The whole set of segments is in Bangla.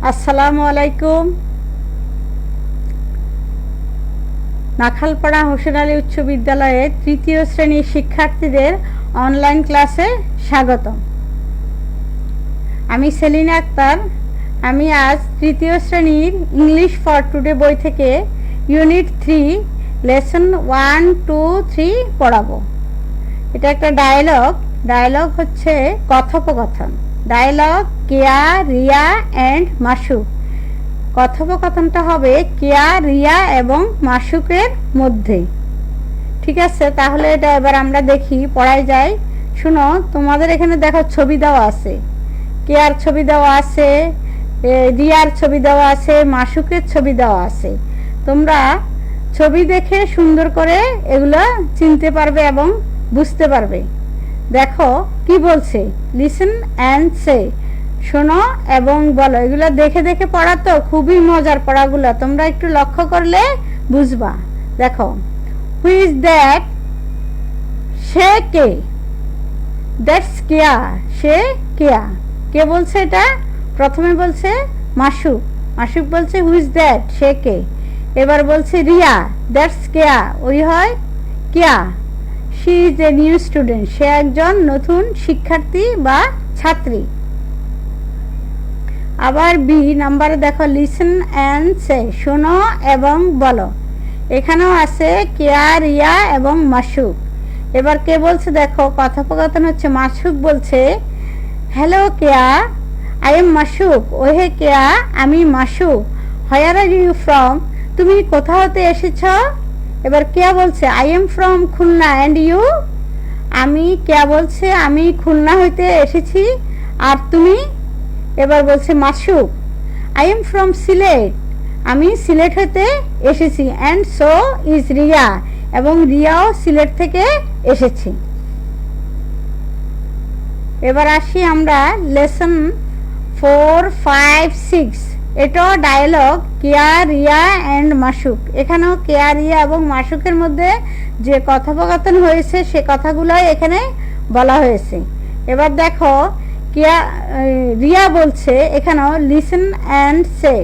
আসসালামু আলাইকুম। নাখালপাড়া হোসেন আলী উচ্চ বিদ্যালয়ের তৃতীয় শ্রেণীর শিক্ষার্থীদের অনলাইন ক্লাসে স্বাগতম। আমি সেলিনা আক্তার। আমি আজ তৃতীয় শ্রেণীর ইংলিশ ফর টুডে বই থেকে ইউনিট 3 লেসন 1, 2, 3 পড়াবো। এটা একটা ডায়ালগ হচ্ছে কথোপকথন। ডায়ালগ কেয়া, রিয়া অ্যান্ড মাসুক। কথোপকথনটা হবে কেয়া, রিয়া এবং মাসুকের মধ্যে। ঠিক আছে, তাহলে এটা এবার আমরা দেখি, পড়াই যায়। শুনো, তোমাদের এখানে দেখো ছবি দেওয়া আছে, কেয়ার ছবি দেওয়া আছে, রিয়ার ছবি দেওয়া আছে, মাসুকের ছবি দেওয়া আছে। তোমরা ছবি দেখে সুন্দর করে এগুলো চিনতে পারবে এবং বুঝতে পারবে। দেখো কি বলছে, লিসেন অ্যান্ড সে, শোনো এবং বলো। এগুলো দেখে দেখে পড়া তো খুবই মজার পড়াগুলো, তোমরা একটু লক্ষ্য করলে বুঝবা। দেখো, হু ইজ দ্যাট, সে কে, দ্যাটস কেয়া, সে কেয়া। কে বলছে এটা? প্রথমে বলছে মাসুক, মাসুক বলছে হু ইজ দ্যাট, সে কে। এবার বলছে রিয়া, দ্যাটস কেয়া, ওই হয় Keya. She is a new student, সে একজন নতুন শিক্ষার্থী বা ছাত্রী। আবার বি নাম্বারে দেখো, লিসেন অ্যান্ড সে, শোনো এবং বলো। এখানেও আছে কেয়া, রিয়া এবং মাসুক। এবার কে বলছে দেখো, কথোপকথন হচ্ছে মাসুক বলছে, হ্যালো কেয়া, আই এম মাসুক। ও হে কেয়া, আমি মাসুক। হোয়ার আর ইউ ফ্রম, তুমি কোথা হতে এসেছ? এবার কেয়া বলছে I am from Khulna and you. আমি, কেয়া বলছে আমি খুলনা হইতে এসেছি, আর তুমি? এবার বলছে মাসুক আই এম ফ্রম সিলেট, আমি সিলেট হতে এসেছি। অ্যান্ড সো ইজ রিয়া, এবং রিয়াও সিলেট থেকে এসেছি। এবার আসি আমরা লেসন 4, 5, 6। এটাও ডায়ালগ কেয়া, রিয়া অ্যান্ড মাসুক। এখানেও কেয়া, রিয়া এবং মাসুকের মধ্যে যে কথোপকথন হয়েছে সে কথাগুলোই এখানে বলা হয়েছে। এবার দেখো, কেয়া, রিয়া বলছে এখানেও লিসেন অ্যান্ড সে,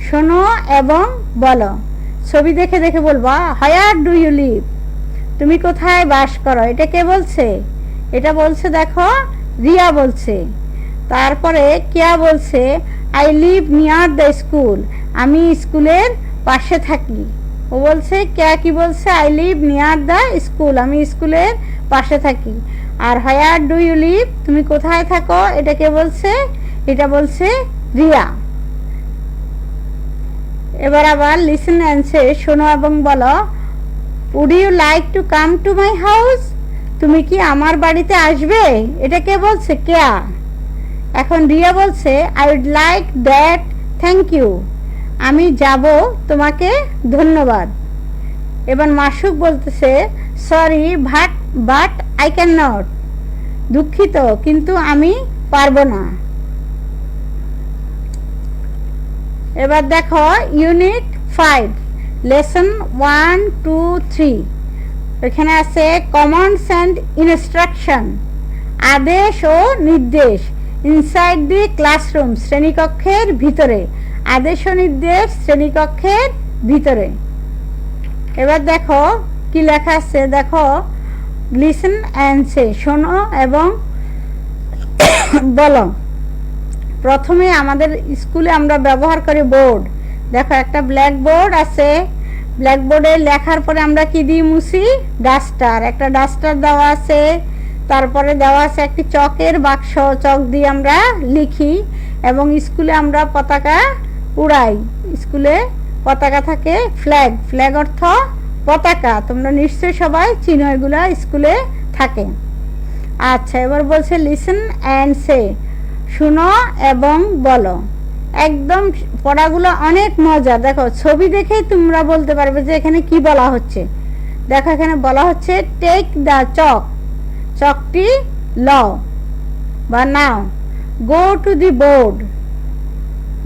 শোনো এবং বলো। ছবি দেখে দেখে বলবা, হোয়ার ডু ইউ লিভ, তুমি কোথায় বাস করো। এটা কে বলছে? এটা বলছে দেখো রিয়া বলছে। তারপরে কেয়া বলছে I live near the school, আমি স্কুলের পাশে থাকি। ও বলছে, কেয়া কি বলছে? I live near the school, আমি স্কুলের পাশে থাকি। আর হোয়ার ডু ইউ লিভ, তুমি কোথায় থাকো, এটা কে বলছে? এটা বলছে রিয়া। এবার আবার লিসেন অ্যান্ড সে, শোনো এবং বলো। Would you like to come to my house, তুমি কি আমার বাড়িতে আসবে? এটা কে বলছে? কেয়া। এখন রিয়া বলছে I would like that, thank you, আমি যাব, তোমাকে ধন্যবাদ। এবার মাসুক বলতেছে sorry but I can not, দুঃখিত কিন্তু আমি পারবো না। এবার দেখো ইউনিট 5 লেসন 1, 2, 3। এখানে আছে কমান্ডস অ্যান্ড ইনস্ট্রাকশন, আদেশ ও নির্দেশ। ইনসাইড দি ক্লাসরুম, শ্রেণীকক্ষের ভিতরে। আদেশ ও নির্দেশ শ্রেণীকক্ষের ভিতরে। এবার দেখো কি লেখা আছে, দেখো লিসেন অ্যান্ড সে, শোনো এবং বলো। প্রথমে আমাদের স্কুলে আমরা ব্যবহার করি বোর্ড। দেখো একটা ব্ল্যাক বোর্ড আছে, ব্ল্যাক বোর্ডে লেখার পরে আমরা কি দিয়ে মুছি? ডাস্টার। একটা ডাস্টার দেওয়া আছে, তারপরে দেওয়া আছে একটি চকের বাক্স, চক দিয়ে আমরা লিখি। এবং স্কুলে আমরা পতাকা উড়াই। স্কুলে পতাকা থাকে, ফ্ল্যাগ, ফ্ল্যাগ অর্থ পতাকা। তোমরা নিশ্চয়ই সবাই চিনো, এগুলা স্কুলে থাকে। আচ্ছা, এবার বলছে লিসেন অ্যান্ড সে, শুনো এবং বলো। একদম পড়াগুলো অনেক মজা। দেখো ছবি দেখেই তোমরা বলতে পারবে যে এখানে কি বলা হচ্ছে। দেখো এখানে বলা হচ্ছে টেক দ্য চক, চকটি লও বা নাও। গো টু দি বোর্ড,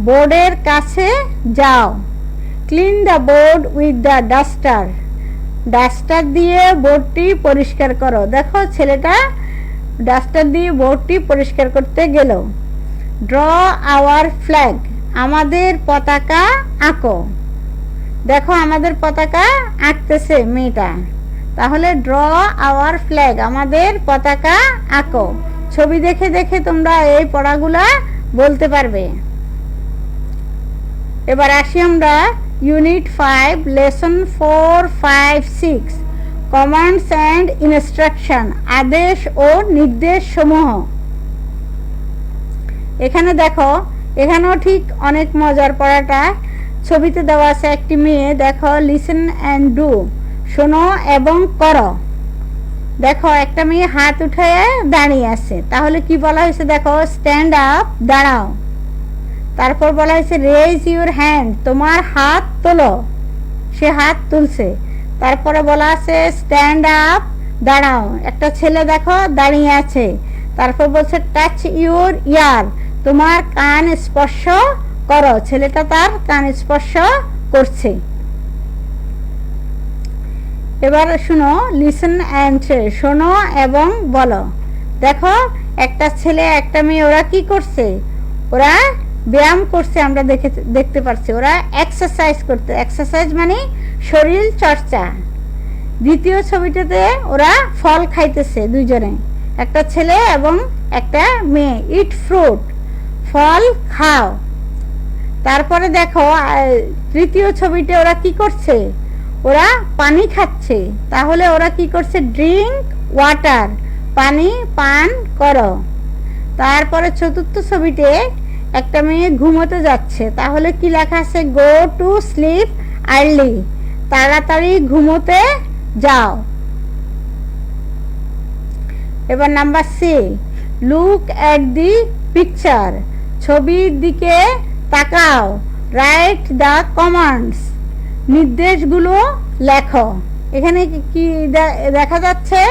বোর্ডের কাছে যাও। Clean the board with the duster, duster দিয়ে বোর্ডটি পরিষ্কার করো। দেখো ছেলেটা ডাস্টার দিয়ে বোর্ডটি পরিষ্কার করতে গেল। ড্র আওয়ার ফ্ল্যাগ, আমাদের পতাকা আঁকো। দেখো আমাদের পতাকা আঁকতেছে মেয়েটা, তাহলে ড্র আওয়ার ফ্ল্যাগ, আমাদের পতাকা আঁকো। ছবি দেখে দেখে তোমরা এই পড়াগুলা বলতে পারবে। এবার আসি আমরা unit 5 lesson 4, 5, 6 commands and instruction, আদেশ ও নির্দেশ সমূহ। এখানে দেখো, এখানেও ঠিক অনেক মজার পড়াটা। ছবিতে দেওয়া আছে একটি মেয়ে, দেখো লিসেন অ্যান্ড ডু, শোনো এবং করো। দেখো একটা মেয়ে হাত উঠে দাঁড়িয়ে আছে, তাহলে কি বলা হয়েছে? দেখো স্ট্যান্ড আপ, দাঁড়াও। তারপর বলা হয়েছে রেজ ইউর হ্যান্ড, তোমার হাত তোলো, সে হাত তুলছে। তারপরে বলা আছে স্ট্যান্ড আপ, দাঁড়াও, একটা ছেলে দেখো দাঁড়িয়ে আছে। তারপর বলছে টাচ ইউর ইয়ার, তোমার কান স্পর্শ করো, ছেলেটা তার কান স্পর্শ করছে। এবার শুনো লিসেন অ্যান্ড সে, শোনো এবং বলো। দেখো একটা ছেলে একটা মেয়ে, ওরা কি করছে? ওরা ব্যায়াম করছে, আমরা দেখতে পাচ্ছি। ওরা এক্সারসাইজ করতে, এক্সারসাইজ মানে শরীর চর্চা। দ্বিতীয় ছবিটাতে ওরা ফল খাইতেছে দুইজনে, একটা ছেলে এবং একটা মেয়ে। ইট ফ্রুট, ফল খাও। তারপরে দেখো তৃতীয় ছবিতে ওরা কি করছে? ওরা পানি খাচ্ছে, তাহলে ওরা কি করছে? ড্রিঙ্ক ওয়াটার, পানি পান করো। তারপরে চতুর্থ ছবিতে একটা মেয়ে ঘুমোতে যাচ্ছে, তাহলে কি লেখা আছে? গো টু স্লিপ আর্লি, তাড়াতাড়ি ঘুমোতে যাও। এবার number C, look at the picture, ছবির দিকে তাকাও। রাইট দ্য কমান্ডস, নির্দেশগুলো লেখো। এখানে কি দেখা যাচ্ছে?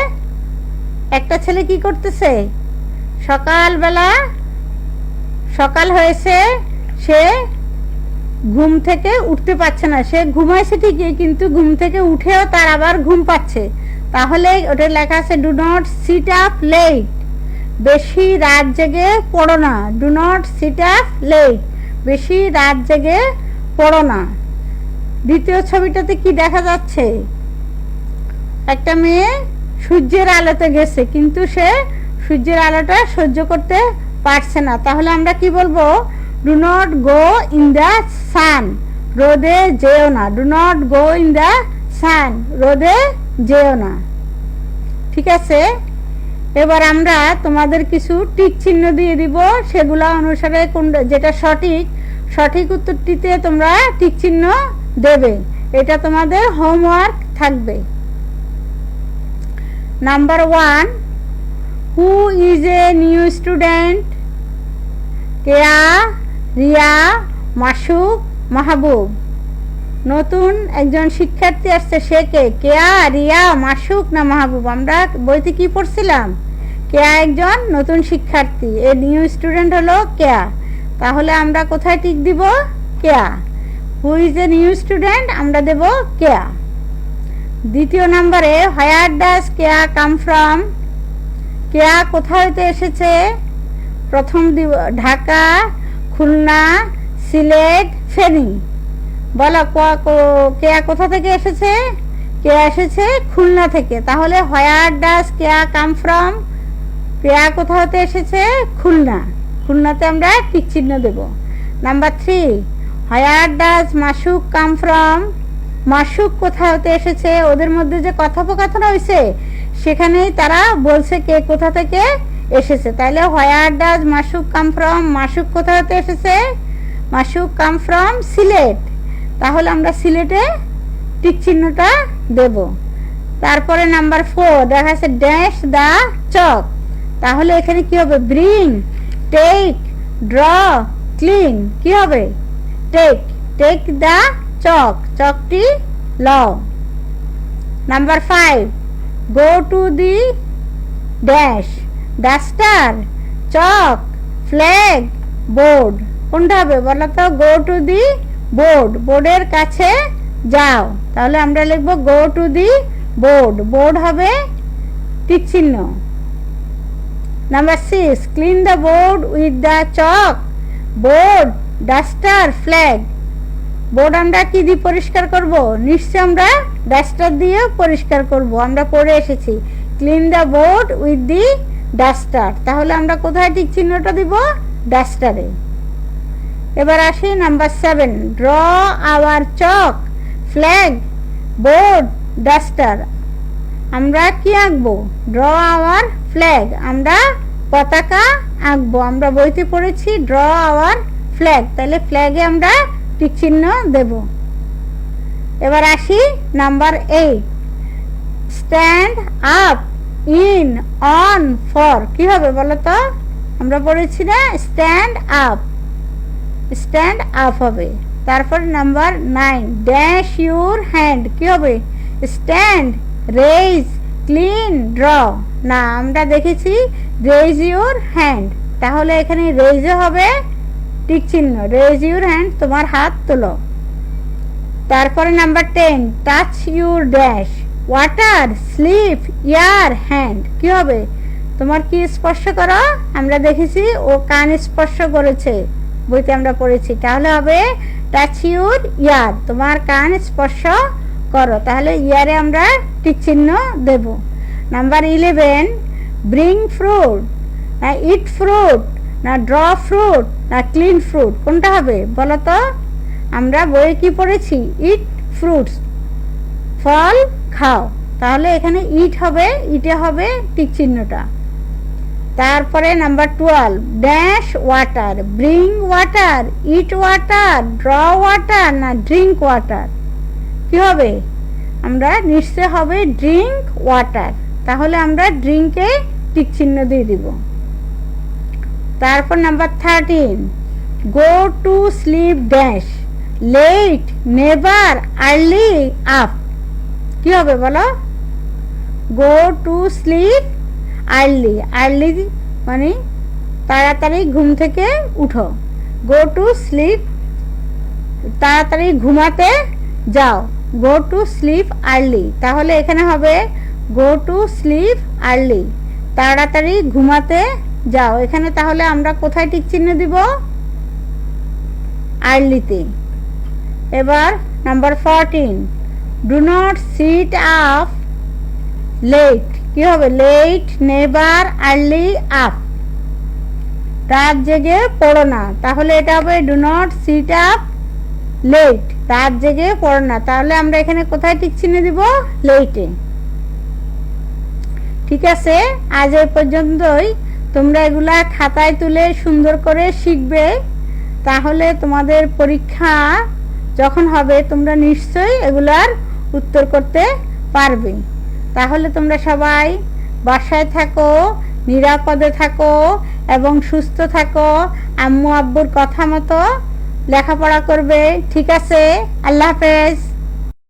একটা ছেলে কি করতেছে? সকালবেলা, সকাল হয়েছে, সে ঘুম থেকে উঠতে পারছে না। সে ঘুমাইছে ঠিকই, কিন্তু ঘুম থেকে উঠেও তার আবার ঘুম পাচ্ছে। তাহলে ওটা লেখা আছে do not sit up late, বেশি রাত জেগে পড়ো না। Do not sit up late, বেশি রাত জেগে পড়ো না। দ্বিতীয় ছবিটাতে কি দেখা যাচ্ছে? একটা মেয়ে সূর্যের আলোতে গেছে, কিন্তু সে সূর্যের আলোটা সহ্য করতে পারছে না। তাহলে আমরা কি বলবো? Do not go in the sun, রোদে যেও না। Do not go in the sun, রোদে যেও না। ঠিক আছে, এবার আমরা তোমাদের কিছু টিক চিহ্ন দিয়ে দিব, সেগুলা অনুসারে যেটা সঠিক, সঠিক উত্তরটিতে তোমরা টিক চিহ্ন দেবে। এটা তোমাদের হোমওয়ার্ক থাকবে। Number 1, who is a new student? Keya, Riya, Masuk, Mahbub. নতুন একজন শিক্ষার্থী আসছে, সে কে? কেয়া, রিয়া, মাসুক না মাহবুব? আমরা বইতে কি পড়ছিলাম? কেয়া একজন নতুন শিক্ষার্থী, এ নিউ স্টুডেন্ট হলো কেয়া। তাহলে আমরা কোথায় টিক দিব? Keya. Who is a new student, আমরা দেব কেয়া। দ্বিতীয় নম্বরে where does Keya come from? কেয়া কোথা হইতে এসেছে? প্রথম দিব ঢাকা, খুলনা, সিলেট, ফেনী। বলো কেয়া কোথা থেকে এসেছে? কেয়া এসেছে খুলনা থেকে। তাহলে where does Keya come from? কেয়া কোথা হতে এসেছে? খুলনা। খুলনাতে আমরা টিক চিহ্ন দেব। Number 3, where does Masuk come from? Masuk কোথা হতে এসেছে? ওদের মধ্যে যে কথোপকথন হয়েছে সেখানেই তারা বলছে কে কোথা থেকে এসেছে। তাহলে হোয়ার does Masuk come from? Masuk কোথা হতে এসেছে? মাসুক কাম ফ্রম সিলেট। তাহলে আমরা সিলেটে টিক চিহ্নটা দেব। তারপরে নাম্বার 4 দেখা যাচ্ছে ড্যাশ দ্য চক। তাহলে এখানে কি হবে? Bring, take, draw, clean. কি হবে? টেক, টেক দ্য চক, চকটি লও। Number 5 go to the dash, duster, chalk, flag, board. কোনটা হবে বলো তো? গো টু দি বোর্ড, বোর্ডের কাছে যাও। তাহলে আমরা লিখবো go to the board, board হবে টিক চিহ্ন। Number 6 clean the board with the chalk, board duster, flag. Board আমরা কি দিয়ে পরিষ্কার করব? নিশ্চয় আমরা ডাস্টার দিয়ে পরিষ্কার করব। আমরা পড়ে এসেছি clean the board with the duster. তাহলে আমরা কোথায় টিক চিহ্নটা দিব? ডাস্টারে। এবার আসি number 7, draw our chalk, flag, board, duster. আমরা কি আঁকবো? ড্র আওয়ার ফ্ল্যাগ, আমরা পতাকা আঁকবো। আমরা বইতে পড়েছি ড্র আওয়ার ফ্ল্যাগ, তাহলে ফ্ল্যাগে আমরা টিক চিহ্ন দেব। এবার আসি number 8, stand up, in, on, for. কি হবে বলো তো? আমরা পড়েছি না স্ট্যান্ড আপ, স্ট্যান্ড আপ হবে। তারপর নাম্বার 9, ড্যাশ ইউর হ্যান্ড। কি হবে? Stand, raise, clean, draw. না, আমরা দেখেছি রেইজ ইউর হ্যান্ড, তাহলে এখানে রেইজও হবে টিক চিহ্ন। রেইজ ইউর হ্যান্ড, তোমার হাত তোলো। তারপরে number 10, touch your dash, water, slip, ear, hand. কি হবে? তোমার কি স্পর্শ করো? আমরা দেখেছি ও কান স্পর্শ করেছে, বইতে আমরা পড়েছি। তাহলে হবে টাচ ইউর ইয়ার, তোমার কান স্পর্শ করো। তাহলে ইয়ারে আমরা টিক চিহ্ন দেব। নাম্বার 11, ব্রিং ফ্রুট, না ইট ফ্রুট, না ড্র ফ্রুট, না ক্লিন ফ্রুট, কোনটা হবে বলো তো? আমরা বইয়ে কি পড়েছি? ইট ফ্রুটস, ফল খাও। তাহলে এখানে ইট হবে, ইটে হবে টিক চিহ্নটা। তারপরে number 12, dash water, bring water, eat water, draw water, না ড্রিঙ্ক ওয়াটার। কি হবে? আমরা নিশ্চয় হবে ড্রিঙ্ক ওয়াটার, তাহলে আমরা ড্রিঙ্কে টিক চিহ্ন দিয়ে দিব। তারপর number 13, go to sleep, dash, late, never, early, up. কি হবে বলো? Go to sleep, early, early মানে তাড়াতাড়ি ঘুম থেকে উঠো। গো টু স্লিপ, তাড়াতাড়ি ঘুমাতে যাও। গো টু স্লিপ আর্লি, তাহলে এখানে হবে গো টু স্লিপ আর্লি, তাড়াতাড়ি ঘুমাতে যাও। এখানে তাহলে আমরা কোথায় টিক চিহ্ন দিব? আর্লিতে। এবার number 14, do not sit up late. কি হবে? Late, never, early, up. রাত জেগে পড়ো না, তাহলে এটা হবে do not sit up late, রাত জেগে পড়ো না। তাহলে আমরা এখানে কোথায় টিক চিহ্ন দিব? লেটে। ঠিক আছে, আজ এই পর্যন্তই। তোমরা এগুলা খাতায় তুলে সুন্দর করে শিখবে, তাহলে তোমাদের পরীক্ষা যখন হবে তোমরা নিশ্চয়ই এগুলার উত্তর করতে পারবে। তাহলে তোমরা সবাই বাসায় থাকো, নিরাপদে থাকো এবং সুস্থ থাকো। আম্মু আব্বুর কথা মতো লেখাপড়া করবে। ঠিক আছে, আল্লাহ হাফেজ।